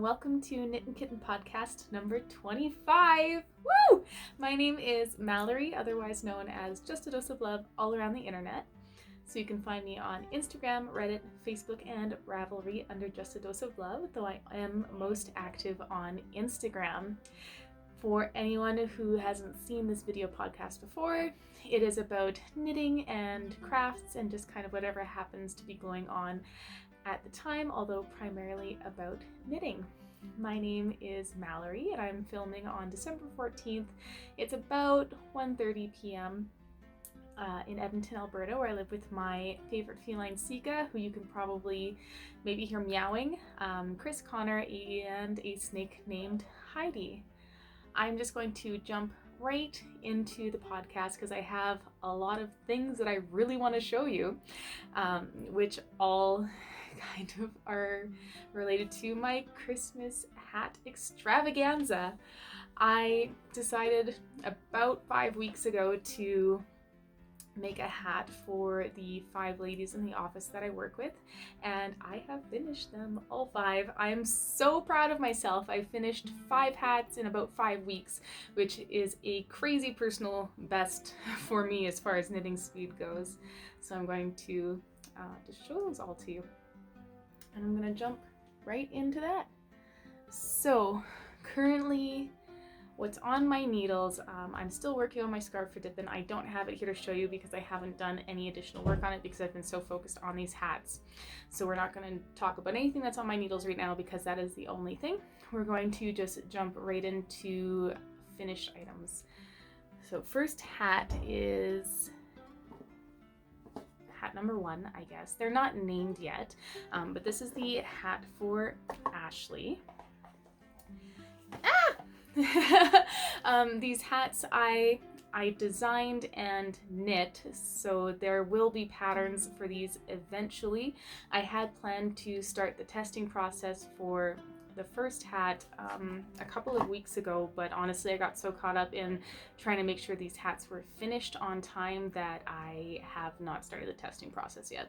welcome to Knittin Kitten podcast number 25. Woo! My name is Mallory, otherwise known as JustADoseOfLove all around the internet. So you can find me on Instagram, Reddit, Facebook, and Ravelry under JustADoseOfLove, though I am most active on Instagram. For anyone who hasn't seen this video podcast before, it is about knitting and crafts and just kind of whatever happens to be going on at the time, although primarily about knitting. My name is Mallory and I'm filming on December 14th. It's about 1:30 p.m. In Edmonton, Alberta, where I live with my favorite feline Sika, who you can probably maybe hear meowing, Chris, Connor, and a snake named Heidi. I'm just going to jump right into the podcast because I have a lot of things that I really want to show you, which all kind of are related to my Christmas hat extravaganza. I decided about 5 weeks ago to make a hat for the 5 ladies in the office that I work with, and I have finished them all 5. I'm so proud of myself. I finished 5 hats in about 5 weeks, which is a crazy personal best for me as far as knitting speed goes. So I'm going to just show those all to you. And I'm going to jump right into that. So currently what's on my needles, I'm still working on my scarf for Dippin'. I don't have it here to show you because I haven't done any additional work on it because I've been so focused on these hats. So we're not going to talk about anything that's on my needles right now because that is the only thing. We're going to just jump right into finished items. So first hat is hat number 1, I guess. They're not named yet, but this is the hat for Ashley. These hats I designed and knit, so there will be patterns for these eventually. I had planned to start the testing process for the first hat a couple of weeks ago, but honestly I got so caught up in trying to make sure these hats were finished on time that I have not started the testing process yet.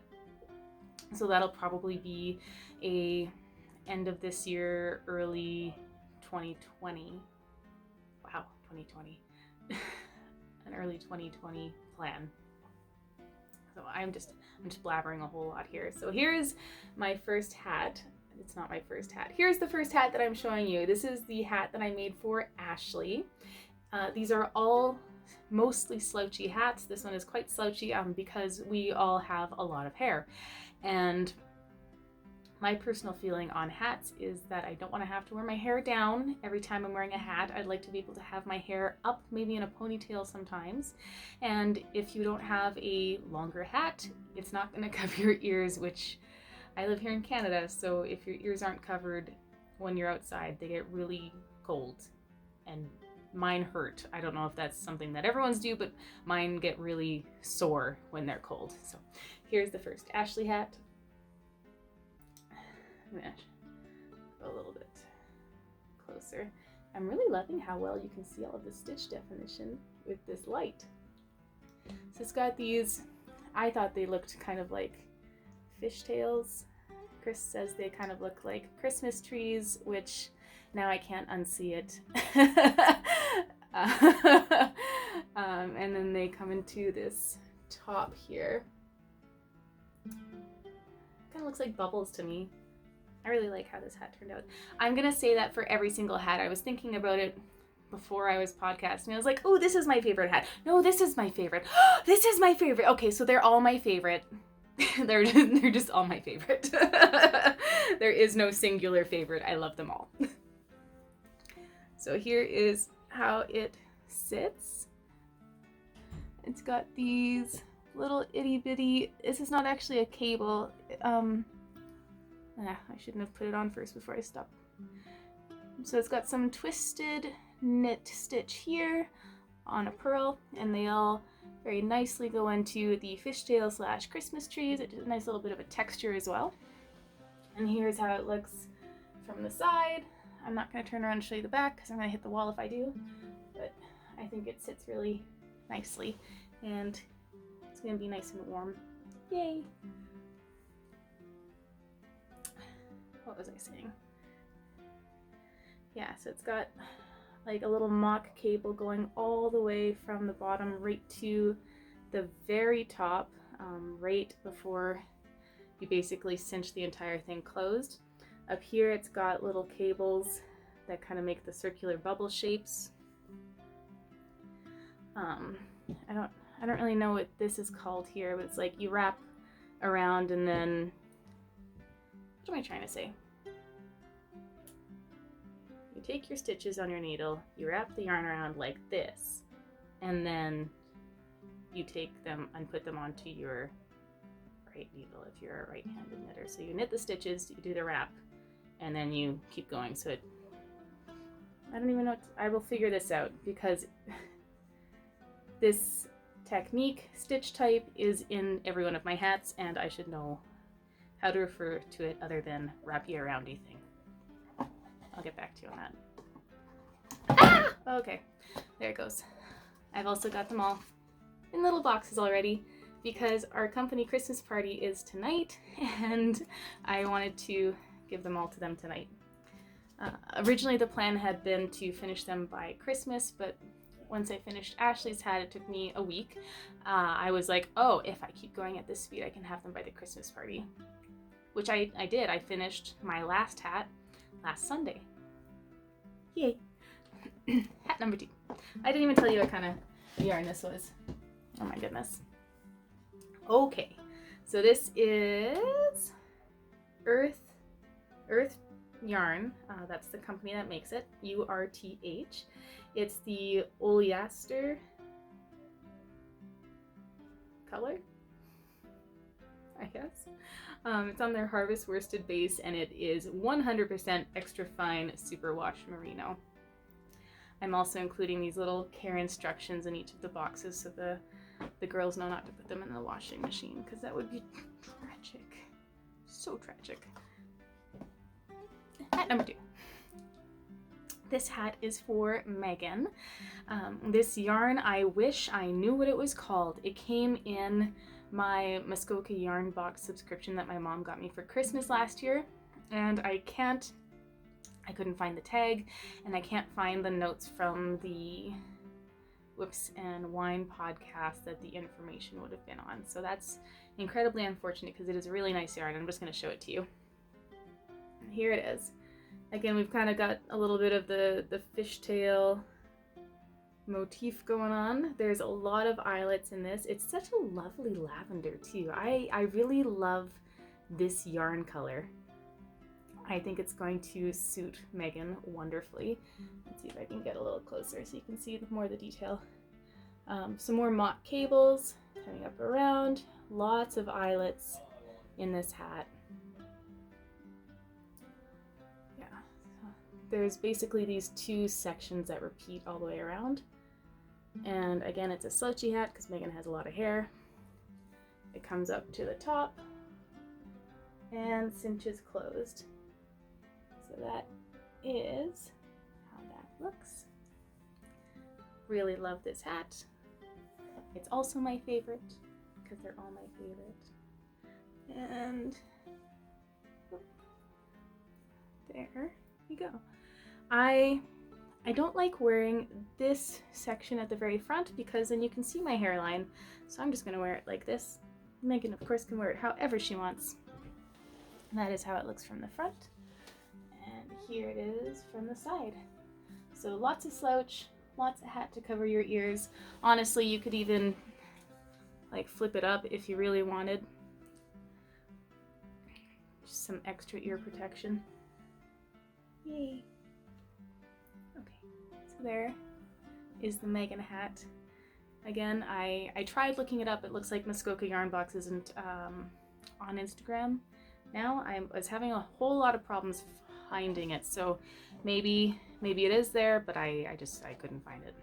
So that'll probably be a end of this year, early 2020. Wow, 2020. An early 2020 plan. So I'm just blabbering a whole lot here. So here's my first hat. It's not my first hat. Here's the first hat that I'm showing you. This is the hat that I made for Ashley. These are all mostly slouchy hats. This one is quite slouchy because we all have a lot of hair. And my personal feeling on hats is that I don't want to have to wear my hair down every time I'm wearing a hat. I'd like to be able to have my hair up, maybe in a ponytail sometimes. And if you don't have a longer hat, it's not going to cover your ears, which I live here in Canada, so if your ears aren't covered when you're outside, they get really cold. And mine hurt. I don't know if that's something that everyone's do, but mine get really sore when they're cold. So here's the first Ashley hat. I'm gonna go a little bit closer. I'm really loving how well you can see all of the stitch definition with this light. So it's got these, I thought they looked kind of like fishtails. Chris says they kind of look like Christmas trees, which now I can't unsee it. And then they come into this top here. Kind of looks like bubbles to me. I really like how this hat turned out. I'm gonna say that for every single hat. I was thinking about it before I was podcasting. I was like, oh, this is my favorite hat. No, this is my favorite. This is my favorite. Okay, so they're all my favorite. they're just all my favorite. There is no singular favorite. I love them all. So here is how it sits. It's got these little itty bitty, this is not actually a cable. I shouldn't have put it on first before I stopped. So it's got some twisted knit stitch here on a purl, and they all very nicely go into the fishtail / Christmas trees. It did a nice little bit of a texture as well. And here's how it looks from the side. I'm not going to turn around and show you the back because I'm going to hit the wall if I do, but I think it sits really nicely and it's going to be nice and warm. Yay! What was I saying? Yeah, so it's got like a little mock cable going all the way from the bottom right to the very top, right before you basically cinch the entire thing closed. Up here it's got little cables that kind of make the circular bubble shapes. I don't really know what this is called here, but it's like you wrap around and then, what am I trying to say? You take your stitches on your needle, you wrap the yarn around like this, and then you take them and put them onto your right needle if you're a right-handed knitter. So you knit the stitches, you do the wrap, and then you keep going. So I don't even know, I will figure this out because this technique, stitch type, is in every one of my hats, and I should know how to refer to it other than wrappy aroundy thing. I'll get back to you on that. Ah! Okay, there it goes. I've also got them all in little boxes already because our company Christmas party is tonight, and I wanted to give them all to them tonight. Originally the plan had been to finish them by Christmas, but once I finished Ashley's hat, it took me a week. I was like, oh, if I keep going at this speed, I can have them by the Christmas party. Which I did. I finished my last hat last Sunday. Yay. Hat number 2. I didn't even tell you what kind of yarn this was. Oh my goodness. Okay, so this is Earth Yarn. That's the company that makes it, URTH. It's the oleaster color, I guess. It's on their harvest worsted base, and it is 100% extra fine superwash merino. I'm also including these little care instructions in each of the boxes so the girls know not to put them in the washing machine, because that would be tragic. So tragic. Hat number 2. This hat is for Megan. This yarn, I wish I knew what it was called. It came in my Muskoka yarn box subscription that my mom got me for Christmas last year, and I couldn't find the tag, and I can't find the notes from the Whips and Wine podcast that the information would have been on. So that's incredibly unfortunate because it is a really nice yarn. I'm just going to show it to you. Here it is. Again, we've kind of got a little bit of the fishtail motif going on. There's a lot of eyelets in this. It's such a lovely lavender too. I really love this yarn color. I think it's going to suit Megan wonderfully. Let's see if I can get a little closer so you can see more of the detail. Some more mock cables coming up around. Lots of eyelets in this hat. Yeah, so there's basically these 2 sections that repeat all the way around. And again, it's a slouchy hat because Megan has a lot of hair. It comes up to the top and cinches closed. So that is how that looks. Really love this hat. It's also my favorite because they're all my favorite. And there you go. I don't like wearing this section at the very front because then you can see my hairline. So I'm just going to wear it like this. Megan, of course, can wear it however she wants. And that is how it looks from the front. And here it is from the side. So lots of slouch, lots of hat to cover your ears. Honestly, you could even like flip it up if you really wanted. Just some extra ear protection. Yay. Okay, so there is the Megan hat. Again, I tried looking it up. It looks like Muskoka Yarn Box isn't on Instagram now. I was having a whole lot of problems finding it, so maybe it is there, but I couldn't find it.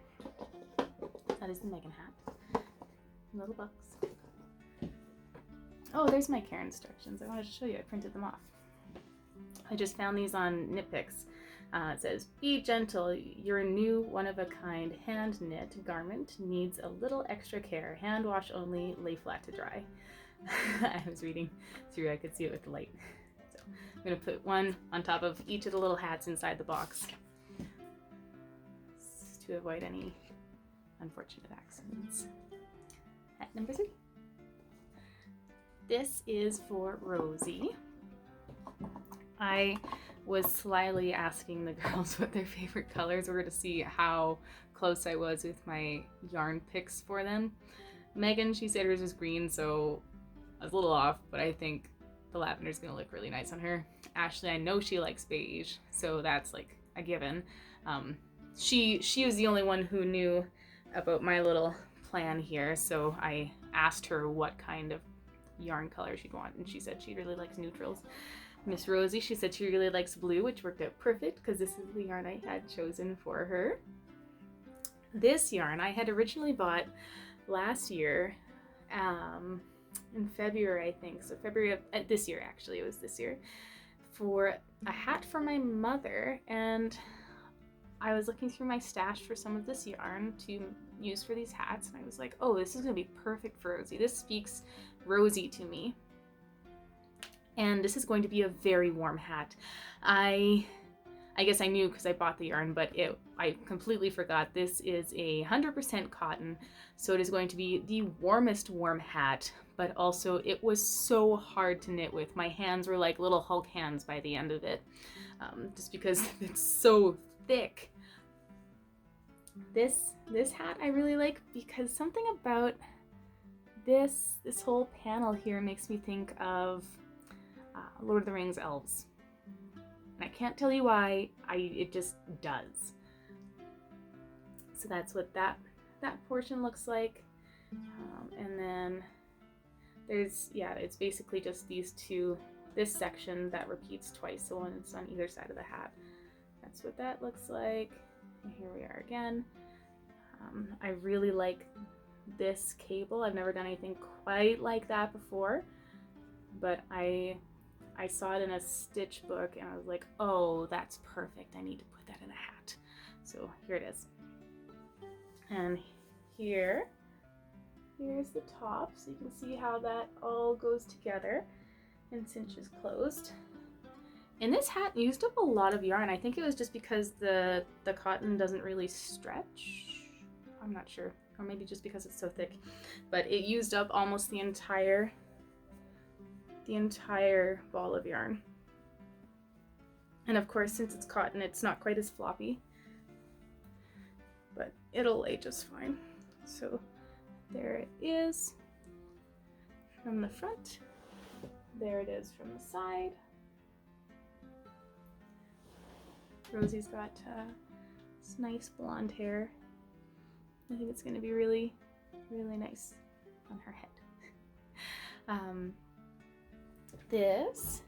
That is the Megan hat. Little box. Oh, there's my care instructions. I wanted to show you. I printed them off. I just found these on KnitPicks. It says, be gentle, your new one-of-a-kind hand-knit garment needs a little extra care. Hand wash only, lay flat to dry. I was reading through, I could see it with the light. So I'm going to put one on top of each of the little hats inside the box. to avoid any unfortunate accidents. Hat number 3. This is for Rosie. I was slyly asking the girls what their favorite colors were to see how close I was with my yarn picks for them. Megan, she said hers was green, so I was a little off, but I think the lavender's gonna look really nice on her. Ashley, I know she likes beige, so that's like a given. She was the only one who knew about my little plan here, so I asked her what kind of yarn color she'd want, and she said she really likes neutrals. Miss Rosie, she said she really likes blue, which worked out perfect because this is the yarn I had chosen for her. This yarn I had originally bought last year, in February, I think. So February of this year, actually, it was this year, for a hat for my mother, and I was looking through my stash for some of this yarn to use for these hats, and I was like, oh, this is gonna be perfect for Rosie. This speaks Rosie to me. And this is going to be a very warm hat. I guess I knew because I bought the yarn, but I completely forgot. This is 100% cotton, so it is going to be the warmest warm hat, but also it was so hard to knit with. My hands were like little Hulk hands by the end of it, just because it's so thick. This hat I really like because something about this whole panel here makes me think of Lord of the Rings elves. And I can't tell you why, it just does. So that's what that portion looks like. And then there's, it's basically just this section that repeats twice, so when it's on either side of the hat. That's what that looks like. And here we are again. I really like this cable. I've never done anything quite like that before, but I saw it in a stitch book and I was like, oh, that's perfect. I need to put that in a hat. So here it is. And here's the top, so you can see how that all goes together and cinches closed. And this hat used up a lot of yarn. I think it was just because the cotton doesn't really stretch. I'm not sure, or maybe just because it's so thick, but it used up almost the entire ball of yarn. And of course, since it's cotton, it's not quite as floppy, but it'll lay just fine. So there it is from the front. There it is from the side. Rosie's got this nice blonde hair. I think it's going to be really, really nice on her head. This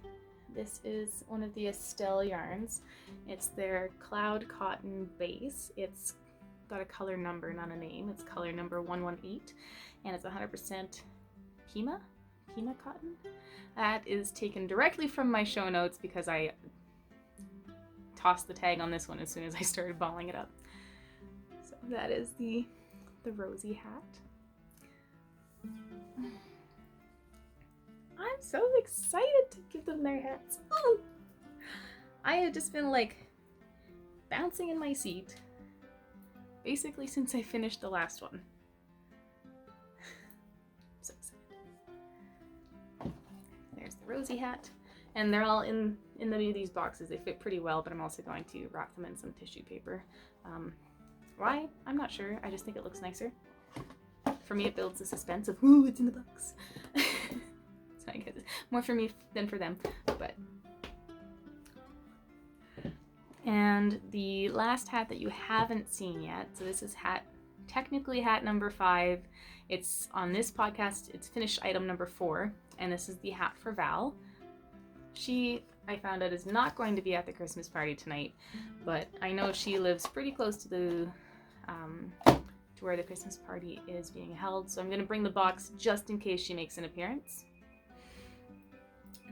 is one of the Estelle yarns. It's their Cloud Cotton base. It's got a color number, not a name. It's color number 118, and it's 100% Pima cotton. That is taken directly from my show notes because I tossed the tag on this one as soon as I started balling it up. So that is the Rosie hat. I'm so excited to give them their hats. Oh! I have just been like bouncing in my seat basically since I finished the last one. So excited. There's the Rosie hat. And they're all in these boxes. They fit pretty well, but I'm also going to wrap them in some tissue paper. Why? I'm not sure. I just think it looks nicer. For me, it builds the suspense of, ooh, it's in the box. So I guess more for me than for them. But. And the last hat that you haven't seen yet, so this is technically hat number 5. It's on this podcast, it's finished item number 4, and this is the hat for Val. She, I found out, is not going to be at the Christmas party tonight, but I know she lives pretty close to to where the Christmas party is being held, so I'm going to bring the box just in case she makes an appearance.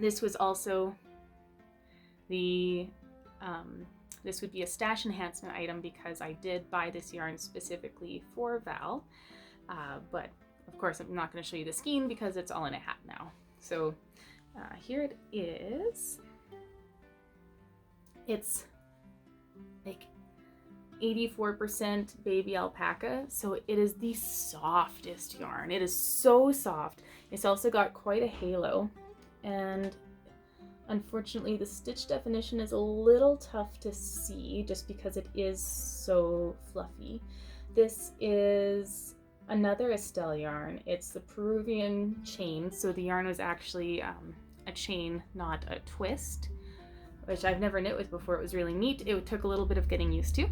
This was also this would be a stash enhancement item because I did buy this yarn specifically for Val, but of course I'm not going to show you the skein because it's all in a hat now. So here it is. It's like 84% baby alpaca, so it is the softest yarn. It is so soft. It's also got quite a halo, and unfortunately the stitch definition is a little tough to see just because it is so fluffy. This is another Estelle yarn. It's the Peruvian chain, so the yarn was actually a chain, not a twist, which I've never knit with before. It was really neat. It took a little bit of getting used to,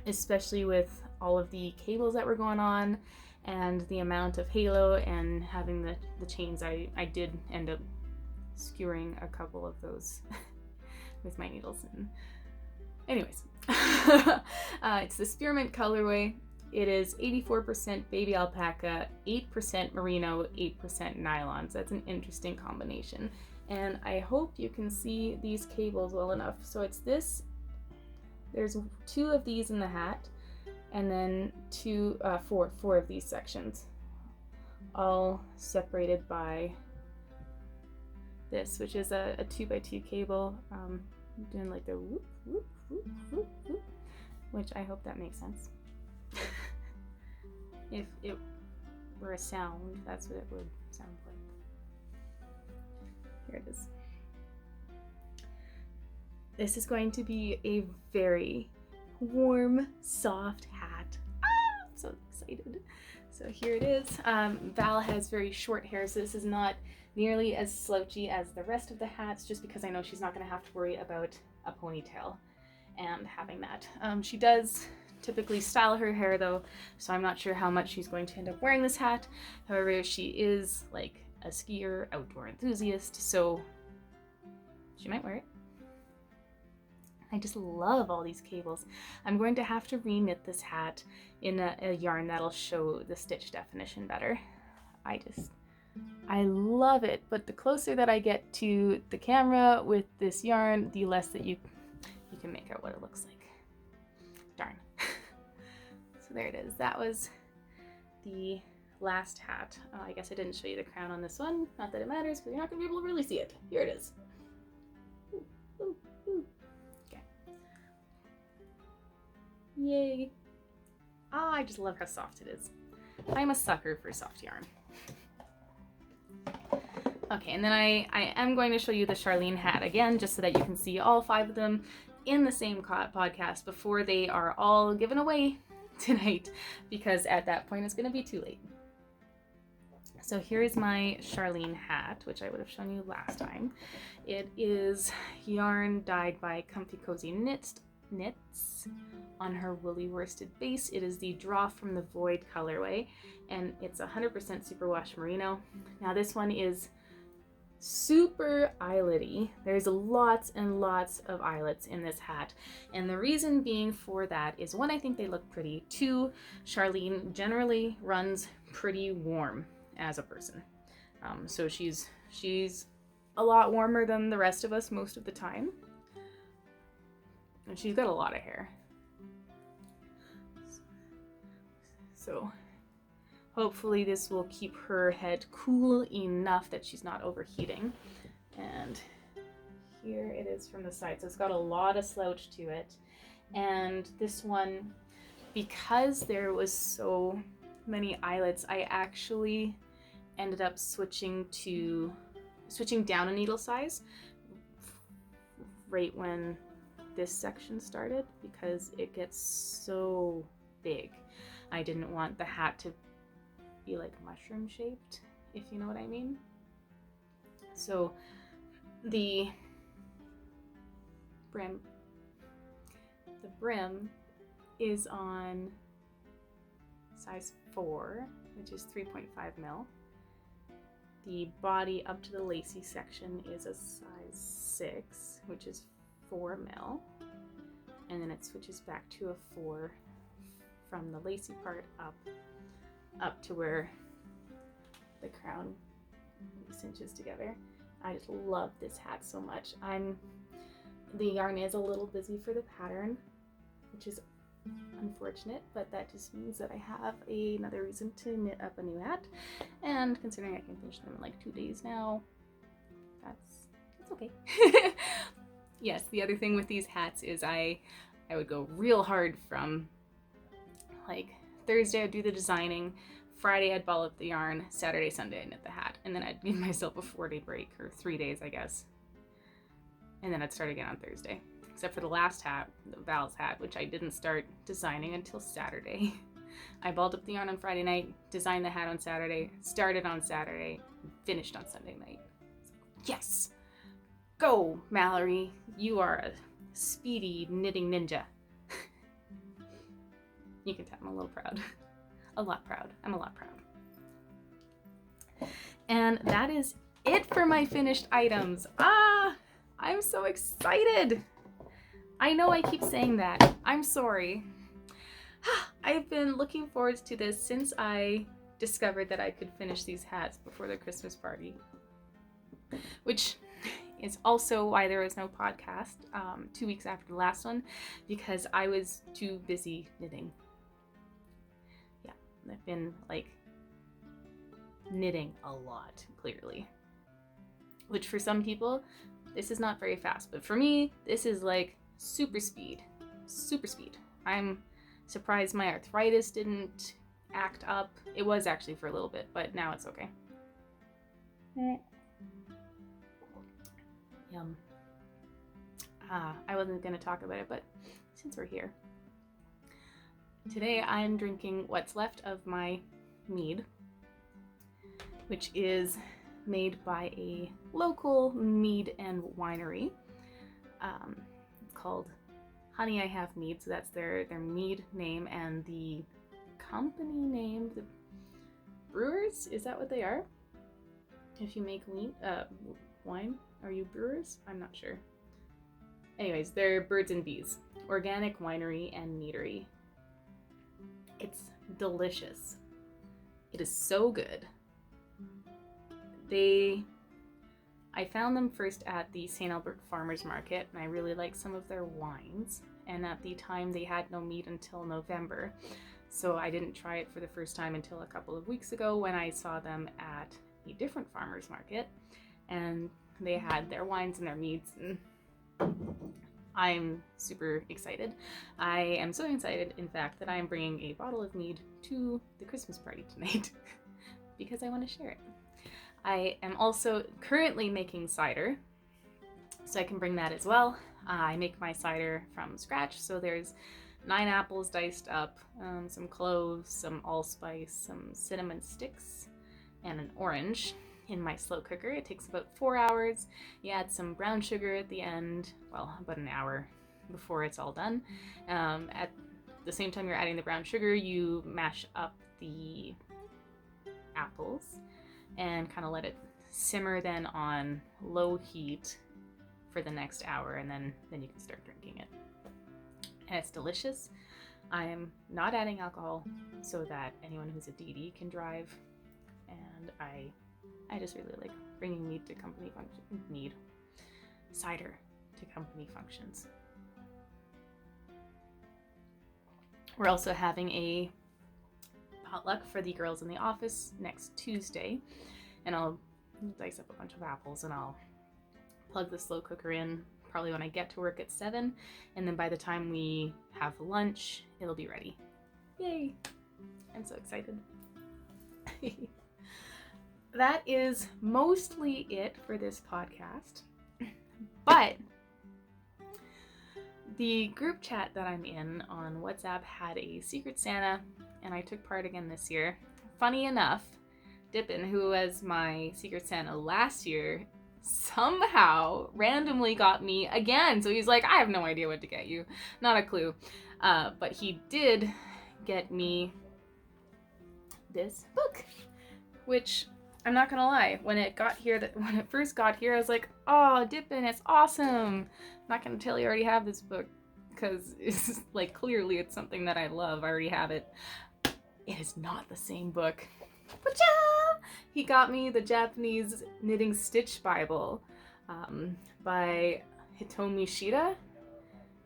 especially with all of the cables that were going on and the amount of halo and having the chains. I did end up skewering a couple of those with my needles. And anyways, it's the spearmint colorway. It is 84% baby alpaca, 8% merino, 8% nylon. So that's an interesting combination. And I hope you can see these cables well enough. So it's this, there's 2 of these in the hat, and then four of these sections, all separated by this, which is a 2x2 cable. Doing like the whoop, whoop, whoop, whoop, whoop, which I hope that makes sense. If it were a sound, that's what it would sound like. Here it is. This is going to be a very warm, soft hat. Ah, I'm so excited. So here it is. Val has very short hair, so this is not nearly as slouchy as the rest of the hats, just because I know she's not going to have to worry about a ponytail and having that. She does typically style her hair though, so I'm not sure how much she's going to end up wearing this hat. However, she is like a skier, outdoor enthusiast, so she might wear it. I just love all these cables. I'm going to have to re-knit this hat in a yarn that'll show the stitch definition better. I love it, but the closer that I get to the camera with this yarn, the less that you can make out what it looks like. Darn. So there it is. That was the last hat. I guess I didn't show you the crown on this one. Not that it matters, because you're not going to be able to really see it. Here it is. Ooh, ooh, ooh. Okay. Yay. Ah, I just love how soft it is. I'm a sucker for soft yarn. Okay, and then I am going to show you the Sharleen hat again, just so that you can see all 5 of them in the same podcast before they are all given away tonight, because at that point it's going to be too late. So here is my Sharleen hat, which I would have shown you last time. It is yarn dyed by Comfy Cozy Knits on her woolly worsted base. It is the Draw from the Void colorway, and it's 100% superwash merino. Now this one is super eyelet-y. There's lots and lots of eyelets in this hat, and the reason being for that is, 1, I think they look pretty. 2, Sharleen generally runs pretty warm as a person, so she's a lot warmer than the rest of us most of the time, and she's got a lot of hair, so hopefully this will keep her head cool enough that she's not overheating. And here it is from the side. So it's got a lot of slouch to it. And this one, because there was so many eyelets, I actually ended up switching down a needle size right when this section started, because it gets so big. I didn't want the hat to be like mushroom shaped, if you know what I mean. So the brim is on size 4, which is 3.5 mil. The body up to the lacy section is a size 6, which is 4 mil, and then it switches back to a 4 from the lacy part up to where the crown cinches together. I just love this hat so much. The yarn is a little busy for the pattern, which is unfortunate, but that just means that I have another reason to knit up a new hat, and considering I can finish them in like 2 days now, that's okay. Yes, the other thing with these hats is I I would go real hard from like Thursday I'd do the designing, Friday I'd ball up the yarn, Saturday, Sunday I'd knit the hat, and then I'd give myself a 4-day break, or 3 days I guess. And then I'd start again on Thursday. Except for the last hat, the Val's hat, which I didn't start designing until Saturday. I balled up the yarn on Friday night, designed the hat on Saturday, started on Saturday, finished on Sunday night. Yes! Go, Mallory! You are a speedy knitting ninja. You can tell I'm a little proud. A lot proud. I'm a lot proud. And that is it for my finished items. I'm so excited! I know I keep saying that. I'm sorry. I've been looking forward to this since I discovered that I could finish these hats before the Christmas party. Which is also why there was no podcast 2 weeks after the last one, because I was too busy knitting. Yeah, I've been like knitting a lot, clearly. Which for some people, this is not very fast, but for me, this is like super speed. Super speed. I'm surprised my arthritis didn't act up. It was actually for a little bit, but now it's okay. Yum. I wasn't going to talk about it, but since we're here. Today I'm drinking what's left of my mead, which is made by a local mead and winery. It's called Honey I Have Mead, so that's their mead name, and the company name, the brewers, is that what they are? If you make wine, are you brewers? I'm not sure. Anyways, they're Birds and Bees, organic winery and meadery. It's delicious. It is so good. I found them first at the St. Albert Farmers Market, and I really liked some of their wines. And at the time, they had no meat until November, so I didn't try it for the first time until a couple of weeks ago when I saw them at a different farmers market, and they had their wines and their meads, and I'm super excited. I am so excited, in fact, that I am bringing a bottle of mead to the Christmas party tonight because I want to share it. I am also currently making cider, so I can bring that as well. I make my cider from scratch, so there's 9 apples diced up, some cloves, some allspice, some cinnamon sticks, and an orange in my slow cooker. It takes about 4 hours. You add some brown sugar at the end, well, about an hour before it's all done. At the same time you're adding the brown sugar, you mash up the apples and kind of let it simmer then on low heat for the next hour, and then you can start drinking it. And it's delicious. I am not adding alcohol so that anyone who's a DD can drive, and I just really like bringing mead to company functions. Cider to company functions. We're also having a potluck for the girls in the office next Tuesday, and I'll dice up a bunch of apples and I'll plug the slow cooker in probably when I get to work at 7, and then by the time we have lunch, it'll be ready. Yay! I'm so excited. That is mostly it for this podcast, but the group chat that I'm in on WhatsApp had a Secret Santa, and I took part again this year. Funny enough, Dippin, who was my Secret Santa last year, somehow randomly got me again. So he's like, I have no idea what to get you. Not a clue. But he did get me this book, which I'm not gonna lie, when it first got here, I was like, oh, Dippin, it's awesome. I'm not gonna tell you I already have this book, because it's like, clearly it's something that I love. I already have it. It is not the same book. Pacha! He got me the Japanese Knitting Stitch Bible by Hitomi Shida,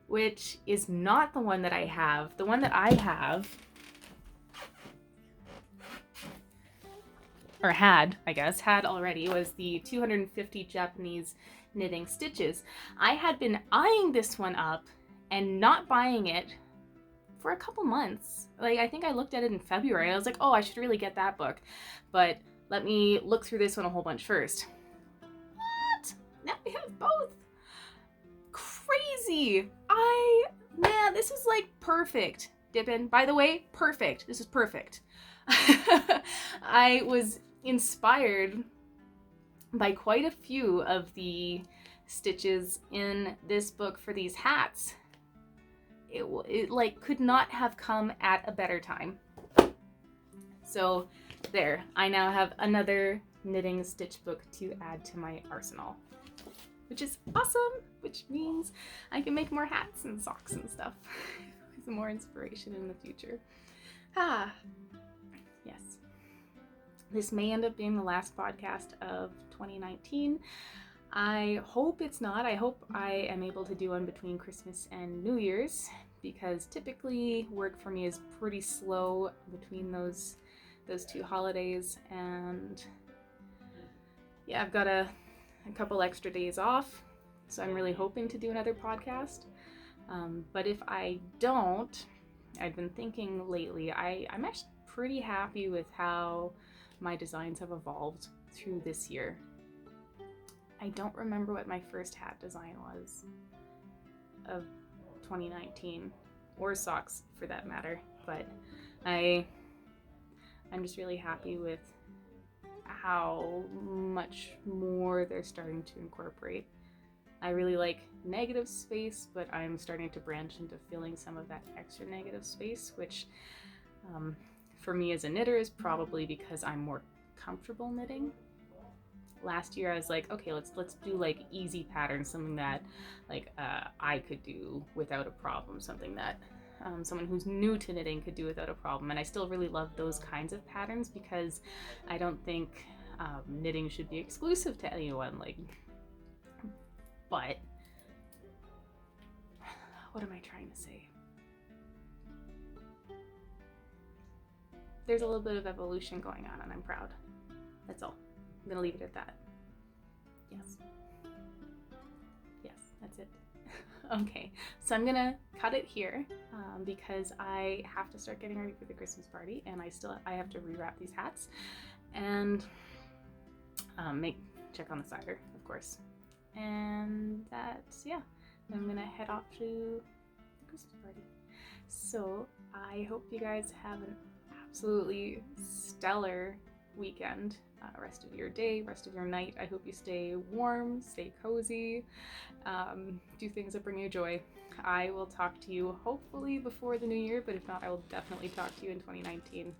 which is not the one that I have. The one that I have, or had already, was the 250 Japanese knitting stitches. I had been eyeing this one up and not buying it for a couple months. Like, I think I looked at it in February and I was like, oh, I should really get that book, but let me look through this one a whole bunch first. What? Now we have both. Crazy. Man, this is like perfect. Dippin', by the way, perfect. This is perfect. I was inspired by quite a few of the stitches in this book for these hats. It like could not have come at a better time. So there, I now have another knitting stitch book to add to my arsenal, which is awesome, which means I can make more hats and socks and stuff with more inspiration in the future. Yes. This may end up being the last podcast of 2019. I hope it's not. I hope I am able to do one between Christmas and New Year's, because typically work for me is pretty slow between those two holidays, and yeah, I've got a couple extra days off, so I'm really hoping to do another podcast. But if I don't, I've been thinking lately, I'm actually pretty happy with how my designs have evolved through this year. I don't remember what my first hat design was of 2019, or socks for that matter, but I'm just really happy with how much more they're starting to incorporate. I really like negative space, but I'm starting to branch into filling some of that extra negative space, which for me as a knitter is probably because I'm more comfortable knitting. Last year I was like, okay, let's do like easy patterns, something that like I could do without a problem, something that someone who's new to knitting could do without a problem. And I still really love those kinds of patterns, because I don't think knitting should be exclusive to anyone. Like, but what am I trying to say? There's a little bit of evolution going on, and I'm proud. That's all. I'm gonna leave it at that. Yes, that's it. Okay, so I'm gonna cut it here because I have to start getting ready for the Christmas party, and I have to rewrap these hats and check on the cider, of course. And that's, yeah, I'm gonna head off to the Christmas party. So I hope you guys have an absolutely stellar weekend, rest of your day, rest of your night. I hope you stay warm, stay cozy, do things that bring you joy. I will talk to you hopefully before the new year, but if not, I will definitely talk to you in 2019.